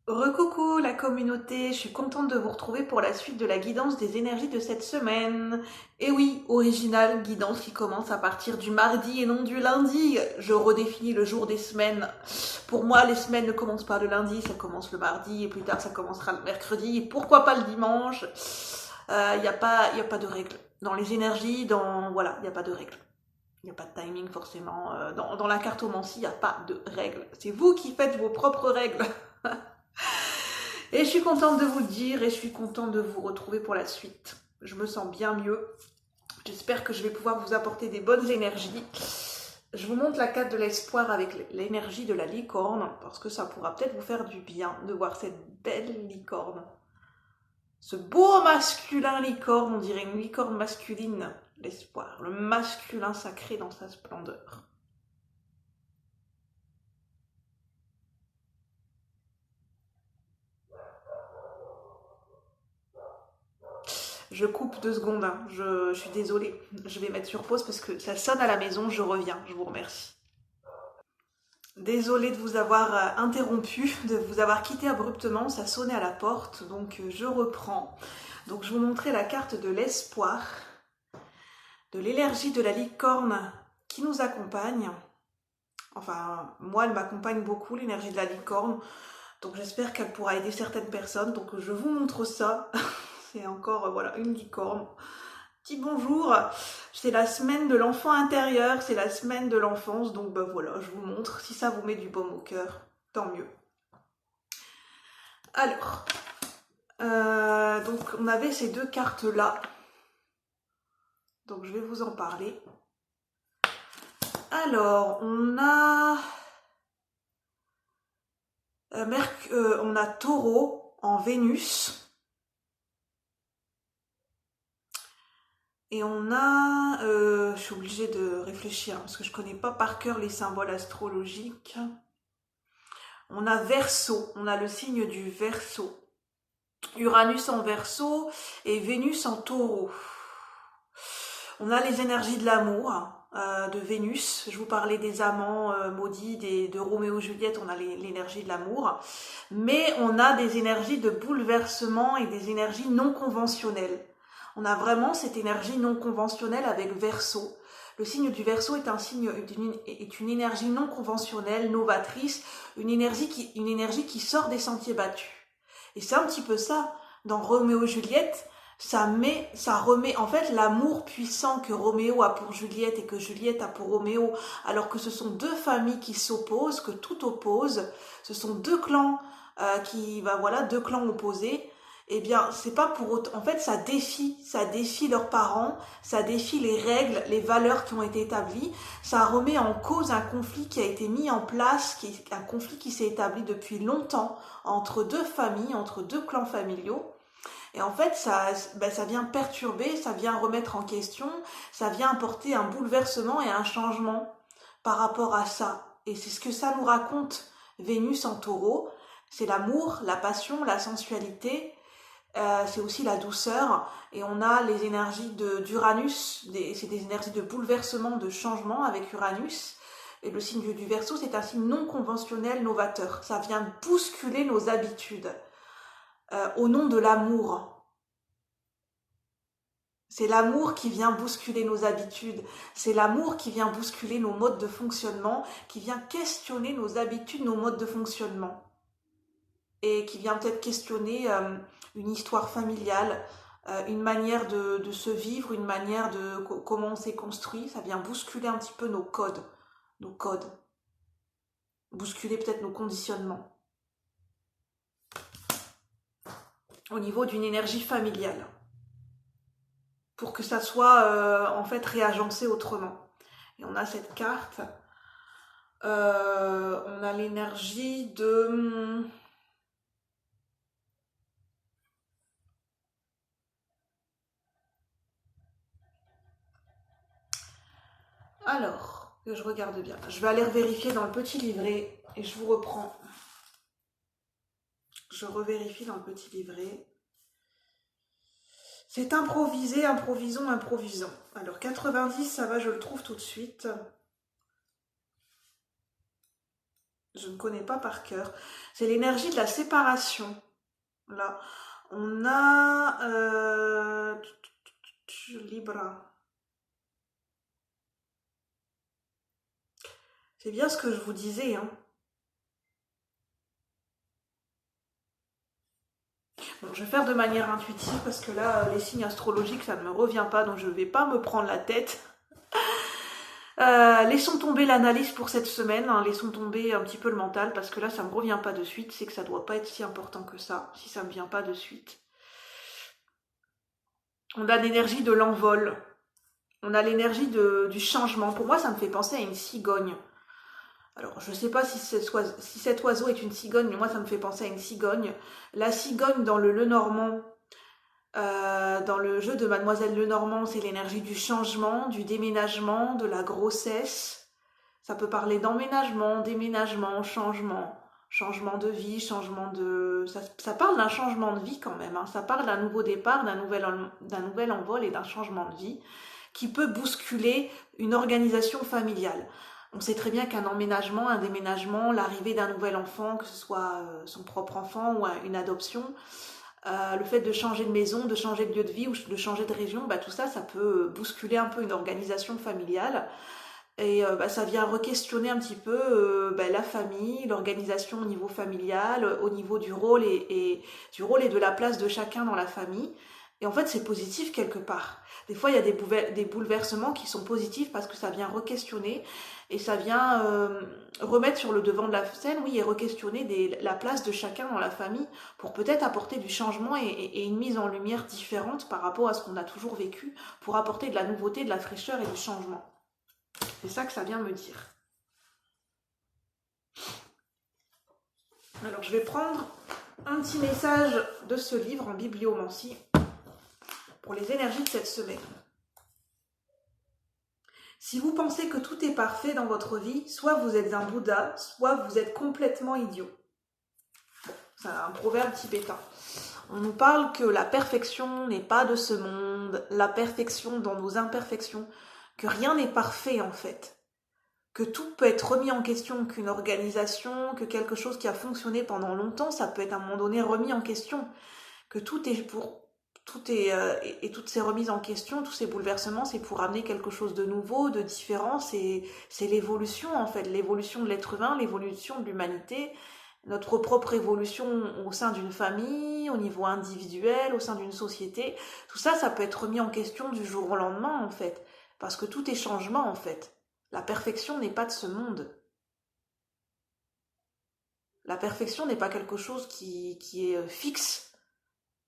Recoucou la communauté, je suis contente de vous retrouver pour la suite de la guidance des énergies de cette semaine. Et oui, original, guidance qui commence à partir du mardi et non du lundi. Je redéfinis le jour des semaines. Pour moi, les semaines ne commencent pas le lundi, ça commence le mardi et plus tard ça commencera le mercredi. Et pourquoi pas le dimanche? Y a pas de règles. Dans les énergies, voilà, il n'y a pas de règles. Il n'y a pas de timing forcément. Dans la cartomancie, il n'y a pas de règles. C'est vous qui faites vos propres règles. Et je suis contente de vous le dire et je suis contente de vous retrouver pour la suite. Je me sens bien mieux. J'espère que je vais pouvoir vous apporter des bonnes énergies. Je vous montre la carte de l'espoir avec l'énergie de la licorne parce que ça pourra peut-être vous faire du bien de voir cette belle licorne. Ce beau masculin licorne, on dirait une licorne masculine, l'espoir, le masculin sacré dans sa splendeur. Je coupe 2 secondes, hein. Je suis désolée. Je vais mettre sur pause parce que ça sonne à la maison, je reviens, je vous remercie. Désolée de vous avoir interrompu, de vous avoir quitté abruptement, ça sonnait à la porte, donc je reprends. Donc je vous montrais la carte de l'espoir, de l'énergie de la licorne qui nous accompagne. Enfin, moi, elle m'accompagne beaucoup, l'énergie de la licorne, donc j'espère qu'elle pourra aider certaines personnes. Donc je vous montre ça. C'est encore, voilà, une licorne. Petit bonjour, c'est la semaine de l'enfant intérieur, c'est la semaine de l'enfance, donc ben voilà, je vous montre, si ça vous met du baume au cœur, tant mieux. Alors, donc on avait ces 2 cartes-là, donc je vais vous en parler. Alors, on a Taureau en Vénus, et on a, je suis obligée de réfléchir, parce que je connais pas par cœur les symboles astrologiques. On a Verseau, on a le signe du Verseau. Uranus en Verseau et Vénus en Taureau. On a les énergies de l'amour, de Vénus. Je vous parlais des amants maudits, de Roméo et Juliette, on a l'énergie de l'amour. Mais on a des énergies de bouleversement et des énergies non conventionnelles. On a vraiment cette énergie non conventionnelle avec Verseau. Le signe du Verseau est une énergie non conventionnelle, novatrice, une énergie qui sort des sentiers battus. Et c'est un petit peu ça, dans Roméo et Juliette, ça remet en fait l'amour puissant que Roméo a pour Juliette et que Juliette a pour Roméo, alors que ce sont 2 familles qui s'opposent, que tout oppose, ce sont 2 clans voilà, 2 clans opposés. Eh bien, c'est pas pour autant. En fait, ça défie leurs parents, ça défie les règles, les valeurs qui ont été établies. Ça remet en cause un conflit qui a été mis en place, un conflit qui s'est établi depuis longtemps entre 2 familles, entre 2 clans familiaux. Et en fait, ça vient perturber, ça vient remettre en question, ça vient apporter un bouleversement et un changement par rapport à ça. Et c'est ce que ça nous raconte Vénus en Taureau. C'est l'amour, la passion, la sensualité, c'est aussi la douceur. Et on a les énergies d'Uranus, c'est des énergies de bouleversement, de changement avec Uranus. Et le signe du Verseau, c'est un signe non conventionnel, novateur. Ça vient bousculer nos habitudes au nom de l'amour. C'est l'amour qui vient bousculer nos habitudes, c'est l'amour qui vient bousculer nos modes de fonctionnement, qui vient questionner nos habitudes, nos modes de fonctionnement. Et qui vient peut-être questionner une histoire familiale, une manière de se vivre, une manière de comment on s'est construit. Ça vient bousculer un petit peu nos codes, bousculer peut-être nos conditionnements au niveau d'une énergie familiale, pour que ça soit en fait réagencé autrement. Et on a cette carte, on a l'énergie de... Alors, que je regarde bien. Je vais aller vérifier dans le petit livret et je vous reprends. Je revérifie dans le petit livret. C'est improvisé, improvisons, improvisons. Alors 90, ça va, je le trouve tout de suite. je ne connais pas par cœur. C'est l'énergie de la séparation. Là, on a Libra. C'est bien ce que je vous disais, hein. Bon, je vais faire de manière intuitive parce que là, les signes astrologiques, ça ne me revient pas, donc je ne vais pas me prendre la tête. Laissons tomber l'analyse pour cette semaine, hein, laissons tomber un petit peu le mental, parce que là, ça me revient pas de suite, c'est que ça doit pas être si important que ça, si ça me vient pas de suite. On a l'énergie de l'envol, on a l'énergie du changement. Pour moi, ça me fait penser à une cigogne. Alors, je sais pas si cet oiseau est une cigogne, mais moi, ça me fait penser à une cigogne. La cigogne dans le Lenormand, dans le jeu de Mademoiselle Lenormand, c'est l'énergie du changement, du déménagement, de la grossesse. Ça peut parler d'emménagement, déménagement, changement, changement de vie, changement de... Ça parle d'un changement de vie quand même, hein. Ça parle d'un nouveau départ, d'un nouvel envol et d'un changement de vie qui peut bousculer une organisation familiale. On sait très bien qu'un emménagement, un déménagement, l'arrivée d'un nouvel enfant, que ce soit son propre enfant ou une adoption, le fait de changer de maison, de changer de lieu de vie ou de changer de région, bah, tout ça, ça peut bousculer un peu une organisation familiale. Et ça vient re-questionner un petit peu la famille, l'organisation au niveau familial, au niveau du rôle du rôle et de la place de chacun dans la famille. Et en fait, c'est positif quelque part. Des fois, il y a des bouleversements qui sont positifs parce que ça vient re-questionner et ça vient remettre sur le devant de la scène, oui, et re-questionner la place de chacun dans la famille pour peut-être apporter du changement et une mise en lumière différente par rapport à ce qu'on a toujours vécu, pour apporter de la nouveauté, de la fraîcheur et du changement. C'est ça que ça vient me dire. Alors, je vais prendre un petit message de ce livre en bibliomancie pour les énergies de cette semaine. Si vous pensez que tout est parfait dans votre vie, soit vous êtes un Bouddha, soit vous êtes complètement idiot. Bon, c'est un proverbe tibétain. On nous parle que la perfection n'est pas de ce monde, la perfection dans nos imperfections, que rien n'est parfait en fait. Que tout peut être remis en question, qu'une organisation, que quelque chose qui a fonctionné pendant longtemps, ça peut être à un moment donné remis en question, que et toutes ces remises en question, tous ces bouleversements, c'est pour amener quelque chose de nouveau, de différent, c'est l'évolution en fait, l'évolution de l'être humain, l'évolution de l'humanité, notre propre évolution au sein d'une famille, au niveau individuel, au sein d'une société, tout ça, ça peut être remis en question du jour au lendemain en fait, parce que tout est changement en fait. La perfection n'est pas de ce monde. La perfection n'est pas quelque chose qui est fixe.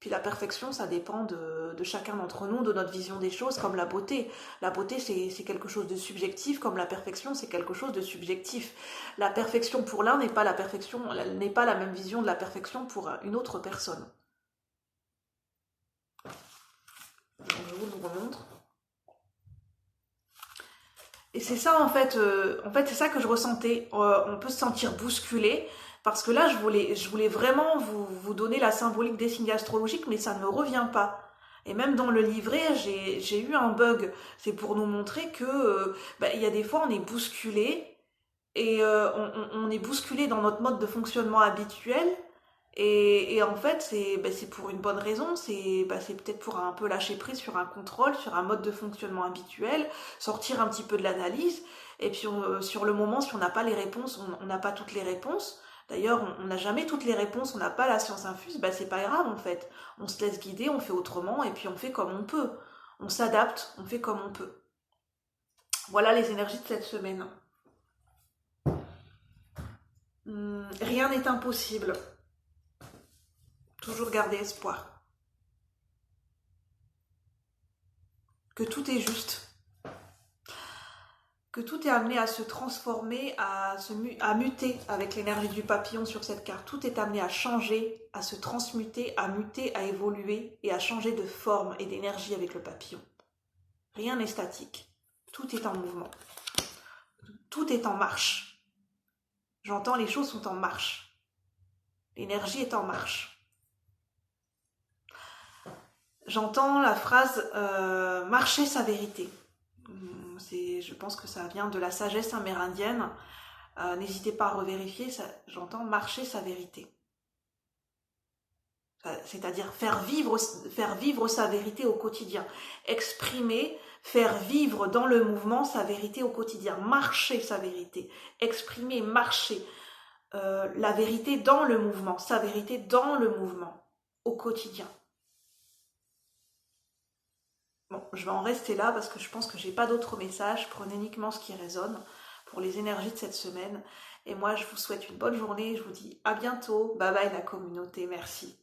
Puis la perfection, ça dépend de chacun d'entre nous, de notre vision des choses, comme la beauté. La beauté, c'est quelque chose de subjectif, comme la perfection, c'est quelque chose de subjectif. La perfection pour l'un n'est pas la perfection, n'est pas la même vision de la perfection pour une autre personne. Donc, je vous le remontre. Et c'est ça en fait c'est ça que je ressentais. On peut se sentir bousculé parce que là je voulais vraiment vous donner la symbolique des signes astrologiques, mais ça ne me revient pas. Et même dans le livret, j'ai eu un bug. C'est pour nous montrer que il y a des fois on est bousculé et on est bousculé dans notre mode de fonctionnement habituel. Et en fait, c'est pour une bonne raison, c'est peut-être pour un peu lâcher prise sur un contrôle, sur un mode de fonctionnement habituel, sortir un petit peu de l'analyse, et puis sur le moment, si on n'a pas les réponses, on n'a pas toutes les réponses. D'ailleurs, on n'a jamais toutes les réponses, on n'a pas la science infuse, c'est pas grave en fait. On se laisse guider, on fait autrement, et puis on fait comme on peut. On s'adapte, on fait comme on peut. Voilà les énergies de cette semaine. Rien n'est impossible. Toujours garder espoir. Que tout est juste. Que tout est amené à se transformer, à muter avec l'énergie du papillon sur cette carte. Tout est amené à changer, à se transmuter, à muter, à évoluer et à changer de forme et d'énergie avec le papillon. Rien n'est statique. Tout est en mouvement. Tout est en marche. J'entends les choses sont en marche. L'énergie est en marche. J'entends la phrase marcher sa vérité. Je pense que ça vient de la sagesse amérindienne. N'hésitez pas à revérifier, j'entends marcher sa vérité. C'est-à-dire faire vivre sa vérité au quotidien. Exprimer, faire vivre dans le mouvement sa vérité au quotidien. Marcher sa vérité. Exprimer, marcher. La vérité dans le mouvement. Sa vérité dans le mouvement. Au quotidien. Bon, je vais en rester là parce que je pense que j'ai pas d'autres messages. Prenez uniquement ce qui résonne pour les énergies de cette semaine. Et moi, je vous souhaite une bonne journée. Je vous dis à bientôt. Bye bye la communauté. Merci.